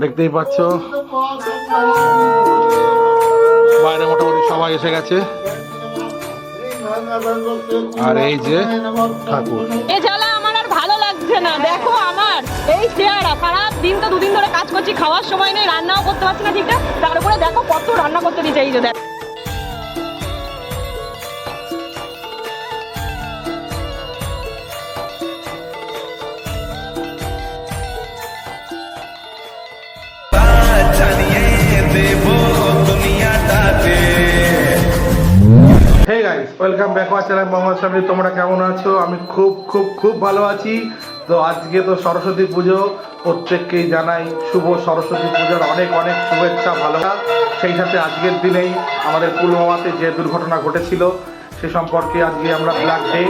দেখতেই পাচ্ছ বাইরে মোটামুটি সবাই এসে গেছে। আর এই যে ঠাকুর, এ জ্বালা আমার আর ভালো লাগছে না। দেখো আমার এই চেহারা, সারা দিন তো দুদিন ধরে কাজ করছি, খাওয়ার সময় নেই, রান্নাও করতে পারছি না ঠিকঠাক। তার উপরে দেখো কত রান্না করতে দিচ্ছে। এই যে দেখো hey guys, welcome back our channel Mohammad শামির। তোমরা কেমন আছো? আমি খুব খুব খুব ভালো আছি। তো আজকে তো সরস্বতী পুজো, প্রত্যেককেই জানাই শুভ সরস্বতী পুজোর অনেক অনেক শুভেচ্ছা, ভালোবাসা। সেই সাথে আজকের দিনেই আমাদের পুলওয়ামাতে যে দুর্ঘটনা ঘটেছিল সে সম্পর্কে আজকে আমরা ব্ল্যাক ডে,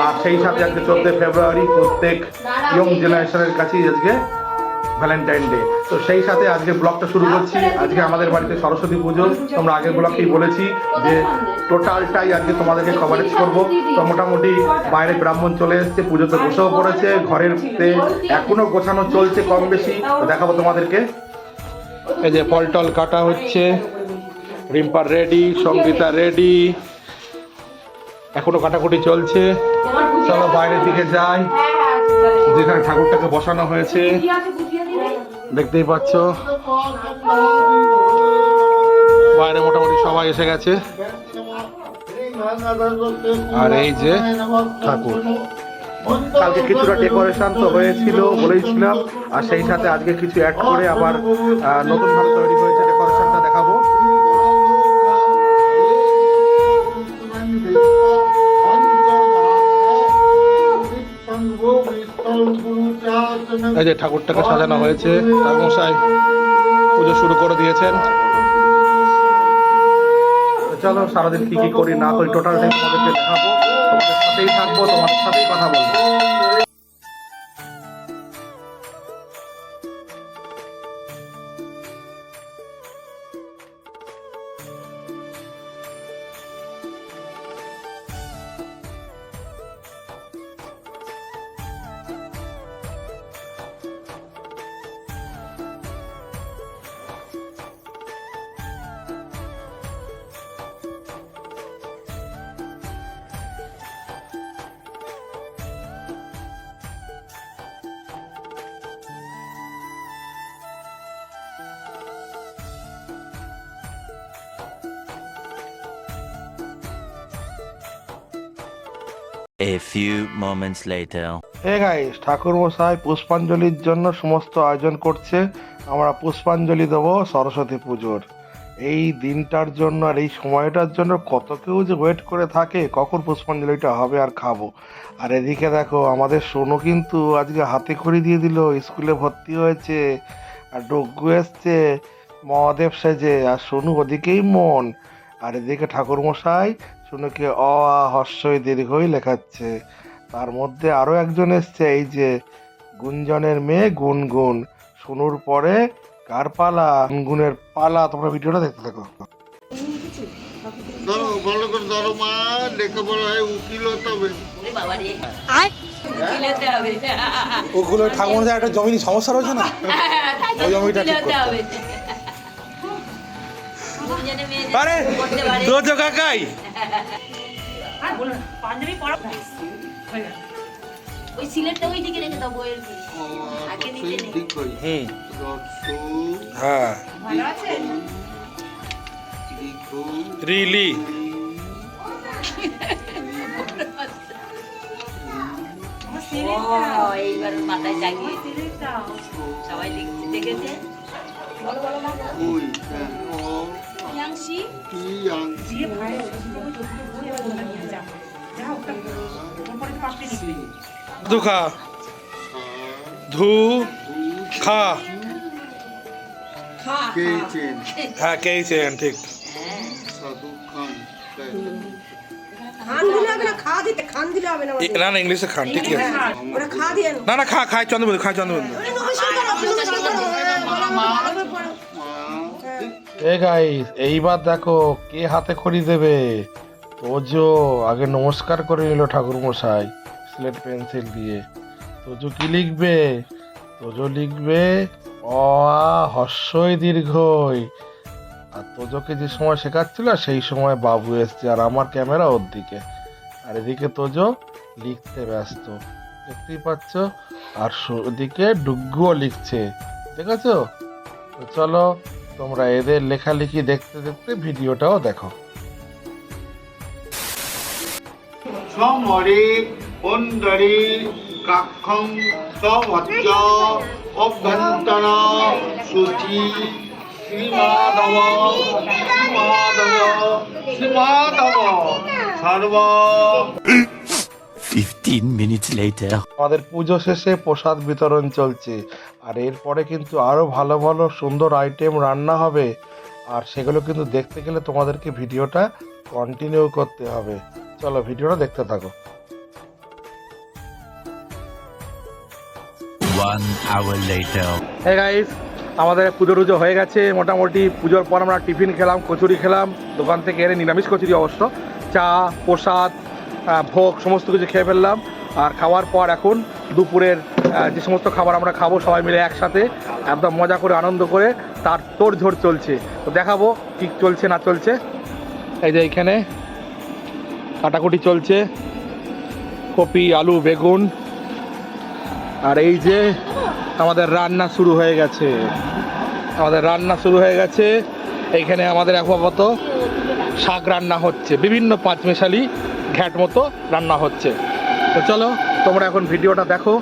আর সেই সাথে আজকে 14 ফেব্রুয়ারি প্রত্যেক ইয়ং জেনারেশনের কাছেই আজকে ভ্যালেন্টাইন ডে। তো সেই সাথে আজকে ব্লগটা শুরু করছি। আজকে আমাদের বাড়িতে সরস্বতী পুজো। তোমরা আগের ব্লগেই বলেছি যে টোটালটাই আজকে তোমাদেরকে কভারেজ করব। তো মোটামুটি বাইরে ব্রাহ্মণ চলে এসছে, পুজোতে বসেও পড়েছে, ঘরের এখনো গোছানো চলছে কম বেশি। দেখাবো তোমাদেরকে। এই যে ফল টল কাটা হচ্ছে, রিম্পার রেডি, সঙ্গীতা রেডি, এখনো কাটাকুটি চলছে। চলো বাইরের দিকে যাই, যেখানে ঠাকুরটাকে বসানো হয়েছে। দেখতেই পাচ্ছ বাইরে মোটামুটি সবাই এসে গেছে। আর এই যে ঠাকুর, কালকে কিছুটা ডেকোরেশন তো হয়েছিল বলেইছিলাম, আর সেই সাথে আজকে কিছু অ্যাড করে আবার নতুন ভাবে তৈরি হয়েছে, ডেকোরেশনটা দেখাবো। এই যে ঠাকুরটাকে সাজানো হয়েছে, ঠাকুরমশাই পুজো শুরু করে দিয়েছেন। চলো সারাদিন কি কি করি না করি টোটালটাই তোমাদেরকে দেখাবো। তোমাদের সাথেই থাকবো, তোমাদের সাথেই কথা বলবো। A few moments later. Hey guys, ঠাকুর মশাই পুষ্পাঞ্জলির জন্য সমস্ত আয়োজন করছে। আমরা পুষ্পাঞ্জলি দেবো সরস্বতী পুজোর এই দিনটার জন্য, আর এই সময়টার জন্য কত কেউ যে ওয়েট করে থাকে কখন পুষ্পাঞ্জলিটা হবে আর খাবো। আর এদিকে দেখো আমাদের সোনু কিন্তু আজকে হাতে খড়ি দিয়ে দিল, স্কুলে ভর্তি হয়েছে। আর ডগ্গু এসছে মহাদেব সেজে, আর সোনু ওদিকেই মন। আর এদিকে ঠাকুর মশাই সোনুকে অ আ হর্ষই দীর্ঘই লেখাচ্ছে। তার মধ্যে আরো একজন এসছে, এই যে গুঞ্জনের মেয়ে গুনগুন। সোনুর পরে কার পালা? গুনগুনের পালা। তোমরা ভিডিওটা দেখতে থাকো। ধরো ভালো করে ধরো মা, লেখাপড়ায় উকিল হতে হবে। ওগুলো ঠাকুর একটা জমির সমস্যা রয়েছে না, ওই জমিটা ঠিক করতে হবে। আরে দোজো কাকাই আর বলো না, পাঞ্জাবি পরা ওই সিলেটটা ওই দিকে রেখে দাও, বইয়ের আগে নিতে নেই। ঠিক হয়েছে। হ্যাঁ ভালো আছে রিলি এইবার মাথায় জাগিয়ে সবাই দেখেছে। বলো বলো না ইয়াংশি দিয়ে ভাই দুখা ধু খা, হ্যাঁ কেছেন ঠিক। না না ইংলিশে খান, ঠিক আছে। না না খা, খায় চন্দ্রবন্ধু, খায় চন্দ্রবন্ধু। এ গাইস, এইবার দেখো কে হাতে খড়ি দেবে। তোজো আগে নমস্কার করে নিল ঠাকুর মশাই স্লেট পেন্সিল দিয়ে। তোজো কি লিখবে? তোজো লিখবে অ হর্ষই দীর্ঘই। আর তোজোকে যে সময় শেখাচ্ছিল সেই সময় বাবু এসছে, আর আমার ক্যামেরা ওর দিকে, আর এদিকে তোজো লিখতে ব্যস্ত, দেখতেই পাচ্ছ। আর ওদিকে ডুগ্গুও লিখছে, দেখেছো? তো চলো তোমরা এদের লেখালেখি দেখতে দেখতে ভিডিওটাও দেখো। সমরে পন্দরে কাক্ষং সবচ্চ অভ্যন্তর সূচি শ্রীমাধব শ্রীমাধব শ্রীমাধব সর্ব। 15 minutes later. আমাদের পুজো শেষে প্রসাদ বিতরণ চলছে, আর এরপরে কিন্তু আরো ভালো ভালো সুন্দর আইটেম রান্না হবে, আর সেগুলো কিন্তু দেখতে গেলে তোমাদেরকে ভিডিওটা কন্টিনিউ করতে হবে। চলো ভিডিওটা দেখতে থাকো। 1 hour later. হ্যাঁ গাইস, আমাদের পুজো টুজো হয়ে গেছে মোটামুটি। পুজোর পর আমরা টিফিন খেলাম, কচুরি খেলাম দোকান থেকে এনে, নিরামিষ কচুরি অবশ্য, চা প্রসাদ ভোগ সমস্ত কিছু খেয়ে ফেললাম। আর খাওয়ার পর এখন দুপুরের যে সমস্ত খাবার আমরা খাবো সবাই মিলে একসাথে একদম মজা করে আনন্দ করে, তার তোড়ঝোড় চলছে। তো দেখাবো কি চলছে না চলছে। এই যে এইখানে কাটাকুটি চলছে, কপি আলু বেগুন, আর এই যে আমাদের রান্না শুরু হয়ে গেছে। এইখানে আমাদের আপাতত শাক রান্না হচ্ছে, বিভিন্ন পাঁচমেশালি ঘ্যাট মতো রান্না হচ্ছে। তো চলো তোমরা এখন ভিডিওটা দেখো।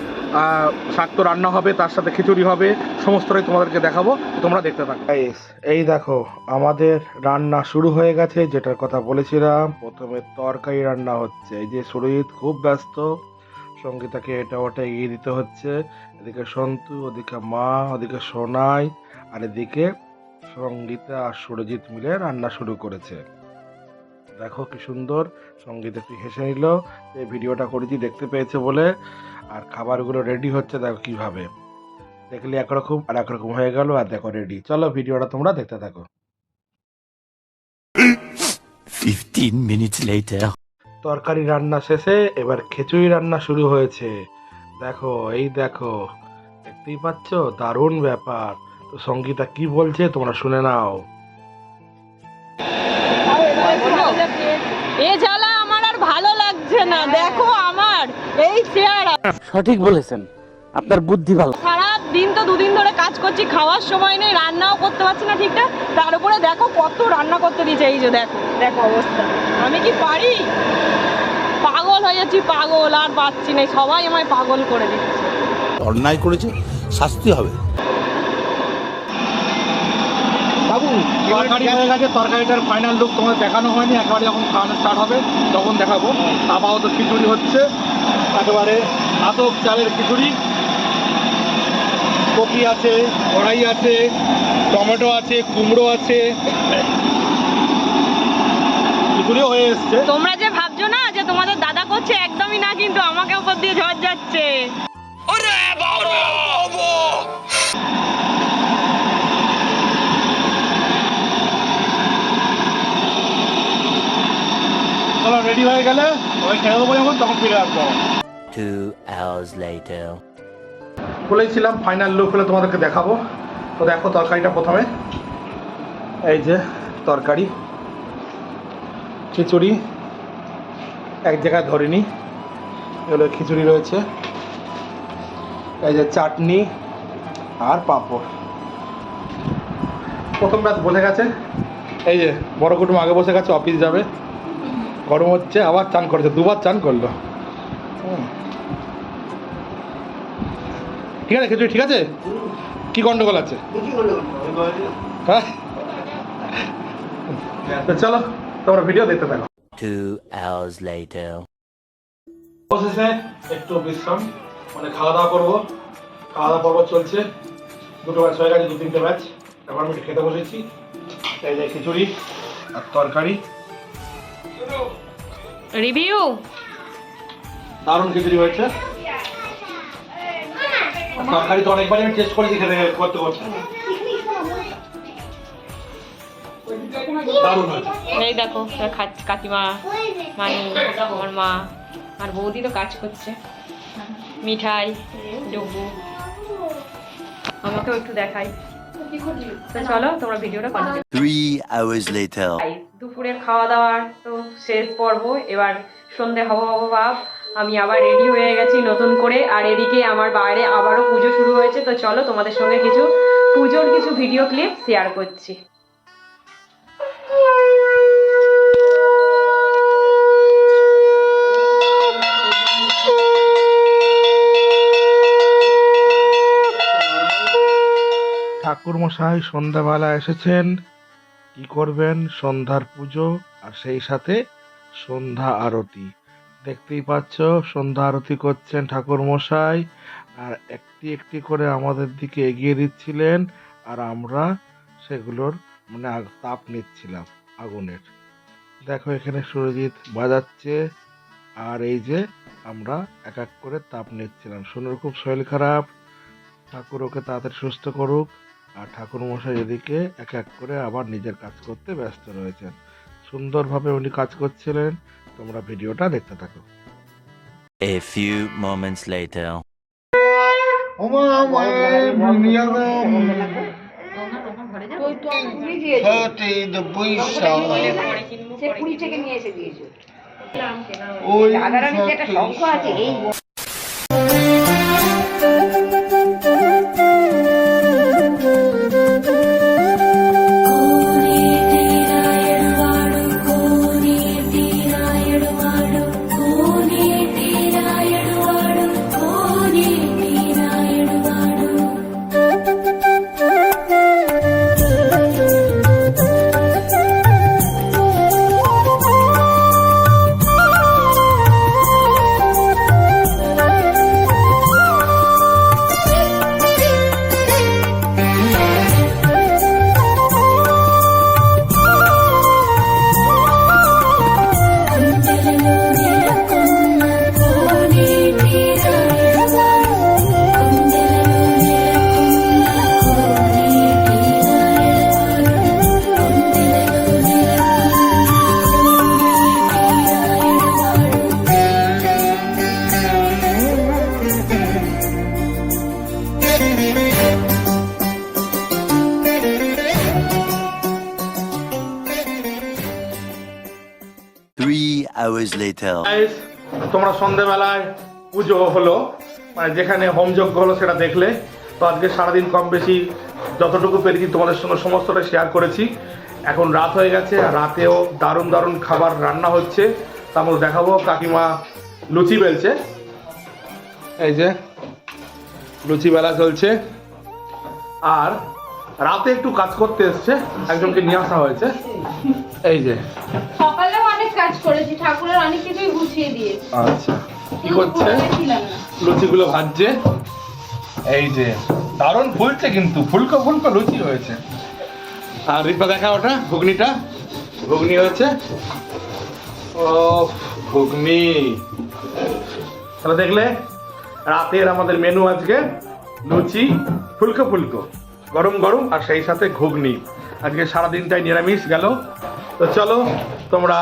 শাক তো রান্না হবে, তার সাথে খিচুড়ি হবে, সমস্তটাই তোমাদেরকে দেখাবো, তোমরা দেখতে থাকো। এই দেখো আমাদের রান্না শুরু হয়ে গেছে, যেটার কথা বলেছিলাম। প্রথমে তরকারি রান্না হচ্ছে। এই যে সুরজিৎ খুব ব্যস্ত, সঙ্গীতাকে এটা ওটা এগিয়ে দিতে হচ্ছে। এদিকে সন্তু, ওদিকে মা, ওদিকে সোনাই, আর এদিকে সঙ্গীতা আর সুরজিৎ মিলে রান্না শুরু করেছে। দেখো কি সুন্দর, সঙ্গীত একটু হেসে নিল এই ভিডিওটা করেছি দেখতে পেয়েছে বলে। আর খাবারগুলো রেডি হচ্ছে, দেখো কিভাবে, দেখলে একরকম আর একরকম হয়ে গেল। আর দেখো রেডি। চলো ভিডিওটা তোমরা দেখতে থাকো। 15 minutes later. তরকারি রান্না শেষে এবার খিচুড়ি রান্না শুরু হয়েছে। দেখো এই দেখো, দেখতেই পাচ্ছ, দারুণ ব্যাপার। তো সঙ্গীতা কি বলছে তোমরা শুনে নাও। এ জ্বালা আমার আর ভালো লাগছে না। দেখো আমার এই চেহারা। সঠিক বলেছেন, আপনার বুদ্ধি ভালো। সারা দিন তো দুদিন ধরে কাজ করছি, খাওয়ার সময় নেই, রান্নাও করতে পারছি না ঠিকঠাক। তার উপরে দেখো কত রান্না করতে দিয়েছে। এই যে দেখো দেখো অবস্থা, আমি কি পারি? পাগল হয়ে যাচ্ছি, পাগল আর পাচ্ছি না, সবাই আমায় পাগল করে দিচ্ছে। অন্যায় করেছে, শাস্তি হবে। বাবু তরকারি হয়ে গেছে, তরকারিটার ফাইনাল লুক তোমাদের দেখানো হয়নি, একেবারে যখন খাওয়ানো স্টার্ট হবে তখন দেখাবো। আপাতত খিচুড়ি হচ্ছে, একেবারে আতপ চালের খিচুড়ি। কপি আছে, কড়াই আছে, টমেটো আছে, কুমড়ো আছে, খিচুড়িও হয়ে এসছে। তোমরা যে ভাবছো না যে তোমাদের দাদা করছে, একদমই না, কিন্তু আমাকে উপর দিয়ে ঝড় যাচ্ছে। চলো রেডি হয়ে গেলে ওই খেয়ে দেবো যখন, তখন ফিরে আসবো। 2 hours later. বলেছিলাম ফাইনাল লুক হলে তোমাদেরকে দেখাবো। তো দেখো তরকারিটা প্রথমে, এই যে তরকারি, খিচুড়ি এক জায়গায় ধরিনি, এগুলো খিচুড়ি রয়েছে, এই যে চাটনি আর পাঁপড়। প্রথম ব্যাচ বসে গেছে, এই যে বড় কুটুম আগে বসে গেছে, অফিস যাবে, গরম হচ্ছে, আবার চান করেছে, দুবার চান করলো। ঠিক আছে খিচুড়ি ঠিক আছে, কি গন্ডগোল আছে? হ্যাঁ তো চলো তোমরা ভিডিও দেখতে থাকো। 2 hours later. অবশেষে একটু বিশ্রাম, মানে খাওয়া দাওয়া করবো। খাওয়া দাওয়া পর্ব চলছে, দুটো ব্যাচ হয়ে গেছে, 2-3টে ব্যাচ। এখন আমি খেতে বসেছি। এই যে খিচুড়ি আর তরকারি, রিভিউ দারুণ খিচুড়ি হয়েছে। তরকারি তো অনেকবারই আমি টেস্ট করেছি খেতে করতে করতে, দারুণ হয়েছে। এই দেখো কাকিমা, মানি, আমার মা আর বৌদি তো কাজ করছে। মিঠাই, ডুবু, আমাকেও একটু দেখাই। তো চলো তোমরা ভিডিওটা কন্টিনিউ। 3 hours later. দুপুরের খাওয়া দাওয়ার তো শেষ পর্ব, এবার সন্ধে হব ভাব। আমি আবার রেডি হয়ে গেছি নতুন করে, আর এদিকে আমার বাইরে আবারও পুজো শুরু হয়েছে। তো চলো তোমাদের সঙ্গে কিছু পুজোর কিছু ভিডিও ক্লিপ শেয়ার করছি। ঠাকুর মশাই সন্ধ্যাবেলা এসেছেন। কি করবেন? সন্ধ্যার পুজো আর সেই সাথে সন্ধ্যা আরতি। দেখতেই পাচ্ছ সন্ধ্যা আরতি করছেন ঠাকুর মশাই, আর একটি একটি করে আমাদের দিকে এগিয়ে দিচ্ছিলেন, আর আমরা সেগুলোর মানে তাপ নিচ্ছিলাম আগুনের। দেখো এখানে সুরজিৎ বাজাচ্ছে, আর এই যে আমরা এক এক করে তাপ নিচ্ছিলাম। সোনুর খুব শরীর খারাপ, ঠাকুর ওকে তাড়াতাড়ি সুস্থ করুক। আর ঠাকুর মশাই এদিকে এক এক করে আবার নিজের কাজ করতে ব্যস্ত রয়েছেন। সুন্দরভাবে উনি কাজ করছিলেন। তোমরা ভিডিওটা দেখতে থাকো। A few moments later. ওমা মায়ের নিয়ম সতীদ বৈশাখ সে পুরী থেকে নিয়ে এসে দিয়েছে। ওই রাধারানীর যে একটা শঙ্খ আছে, এই hours later. Guys, তোমরা সন্ধেবেলায় পুজো হলো, মানে যেখানে হোমযজ্ঞ হলো সেটা দেখলে। তো আজকে সারাদিন কম বেশি যতটুকু পেরেছি তোমাদের সঙ্গে সমস্তটা শেয়ার করেছি। এখন রাত হয়ে গেছে, আর রাতেও দারুণ দারুণ খাবার রান্না হচ্ছে। তার মধ্যে দেখাবো কাকিমা লুচি বেলছে, এই যে লুচি বেলা চলছে। আর রাতে একটু কাজ করতে এসছে, একজনকে নিয়ে আসা হয়েছে। এই যে সকালেও অনেক কাজ করেছি, ঠাকুরের অনেক কিছুই গুছিয়ে দিয়েছি। আচ্ছা, কি করছে? লুচিগুলো ভাজছে। এই যে দারুণ ফুলছে, কিন্তু ফুলকো ফুলকো লুচি হয়েছে। আর রিপা দেখা ওটা ঘুগনিটা, ঘুগনি হয়েছে। ও ঘুগনি, তাহলে দেখলে রাতের আমাদের মেনু আজকে লুচি, ফুলকো ফুলকো গরম গরম, আর সেই সাথে ঘুগনি। আজকে সারাদিনটাই নিরামিষ গেল। তো চলো তোমরা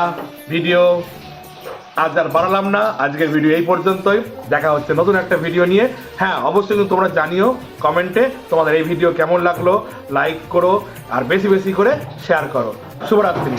ভিডিও আজ আর বাড়ালাম না, আজকের ভিডিও এই পর্যন্তই। দেখা হচ্ছে নতুন একটা ভিডিও নিয়ে। হ্যাঁ, অবশ্যই কিন্তু তোমরা জানিও কমেন্টে তোমাদের এই ভিডিও কেমন লাগলো। লাইক করো আর বেশি বেশি করে শেয়ার করো। শুভরাত্রি।